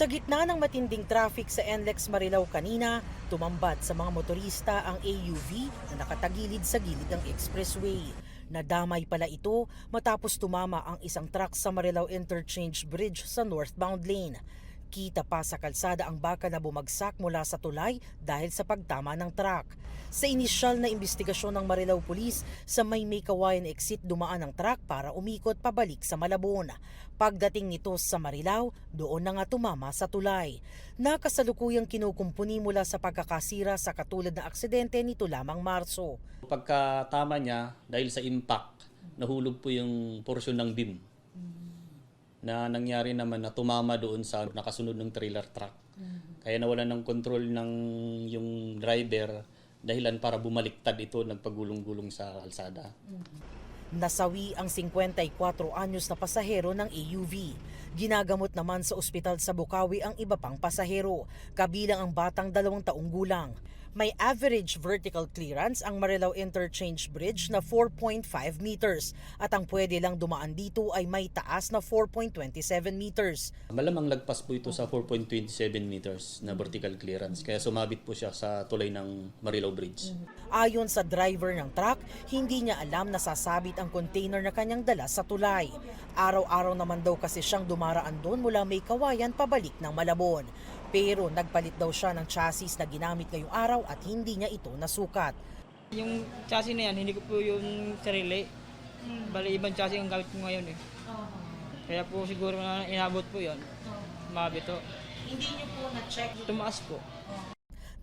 Sa gitna ng matinding traffic sa NLEX Marilao kanina, tumambad sa mga motorista ang AUV na nakatagilid sa gilid ng expressway. Nadamay pala ito matapos tumama ang isang truck sa Marilao Interchange Bridge sa northbound lane. Kita pa sa kalsada ang baka na bumagsak mula sa tulay dahil sa pagtama ng truck. Sa inisyal na investigasyon ng Marilao Police, sa may Kawayan exit dumaan ang truck para umikot pabalik sa Malabon. Pagdating nito sa Marilao, doon na nga tumama sa tulay. Nakasalukuyang kinukumpuni mula sa pagkakasira sa katulad na aksidente nito lamang Marso. Pagkatama niya, dahil sa impact, nahulog po yung porsyon ng beam na nangyari naman na tumama doon sa nakasunod ng trailer truck. Kaya nawalan ng control ng yung driver dahilan para bumaliktad ito, nagpagulong-gulong sa kalsada. Nasawi ang 54 anyos na pasahero ng AUV. Ginagamot naman sa ospital sa Bukawi ang iba pang pasahero, kabilang ang batang 2 taong gulang. May average vertical clearance ang Marilao Interchange Bridge na 4.5 meters at ang pwede lang dumaan dito ay may taas na 4.27 meters. Malamang lagpas po ito sa 4.27 meters na vertical clearance, kaya sumabit po siya sa tulay ng Marilao Bridge. Ayon sa driver ng truck, hindi niya alam na sasabit ang container na kanyang dala sa tulay. Araw-araw naman daw kasi siyang dumaraan doon mula May Kawayan pabalik ng Malabon. Pero nagpalit daw siya ng chassis na ginamit ngayong araw at hindi niya ito nasukat. Yung chassis na yan, hindi ko po yung sarili. Bali, ibang chassis ang gamit ko ngayon eh. Kaya po siguro na inabot po yun. Mabito. Hindi niyo po na-check? Tumaas po.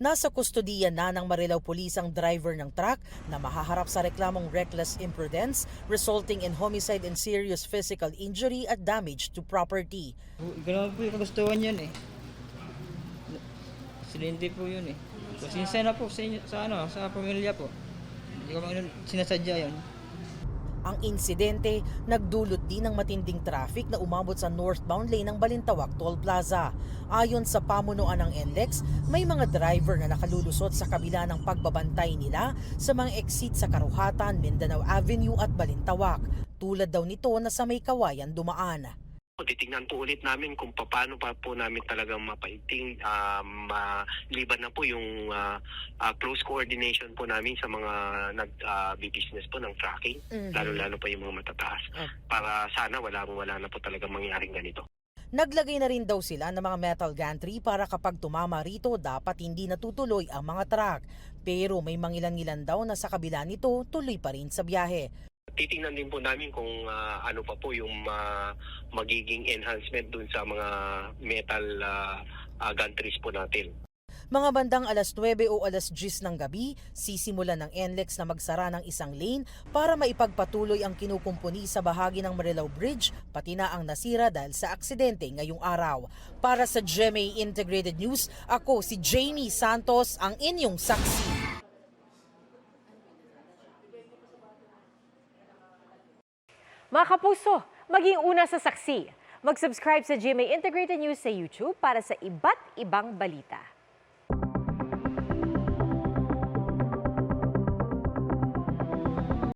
Nasa kustodiya na ng Marilao Police ang driver ng truck na mahaharap sa reklamong reckless imprudence resulting in homicide and serious physical injury at damage to property. Ganoon po yung kagustuhan yun eh. Silente po yun eh. Sincere na po sa pamilya po. Hindi ko sinasadya yun. Ang insidente nagdulot din ng matinding traffic na umabot sa northbound lane ng Balintawak Toll Plaza. Ayon sa pamunuan ng NLEX, may mga driver na nakalulusot sa kabila ng pagbabantay nila sa mga exit sa Karuhatan, Mindanao Avenue at Balintawak. Tulad daw nito na sa May Kawayan dumaan. Titingnan po ulit namin kung paano pa po namin talagang mapaiting, maliban na po yung close coordination po namin sa mga nag-business po ng tracking, lalo-lalo pa yung mga matataas, para sana wala na po talagang mangyaring ganito. Naglagay na rin daw sila ng mga metal gantry para kapag tumama rito dapat hindi natutuloy ang mga truck. Pero may mangilan-ngilan daw na sa kabila nito tuloy pa rin sa biyahe. Titingnan din po namin kung ano pa po yung magiging enhancement dun sa mga metal gantries po natin. Mga bandang alas 9 o alas 10 ng gabi, sisimulan ng NLEX na magsara ng isang lane para maipagpatuloy ang kinukumpuni sa bahagi ng Marilao Bridge, pati na ang nasira dahil sa aksidente ngayong araw. Para sa GMA Integrated News, ako si Jamie Santos, ang inyong saksi. Mga kapuso, maging una sa saksi. Mag-subscribe sa GMA Integrated News sa YouTube para sa iba't ibang balita.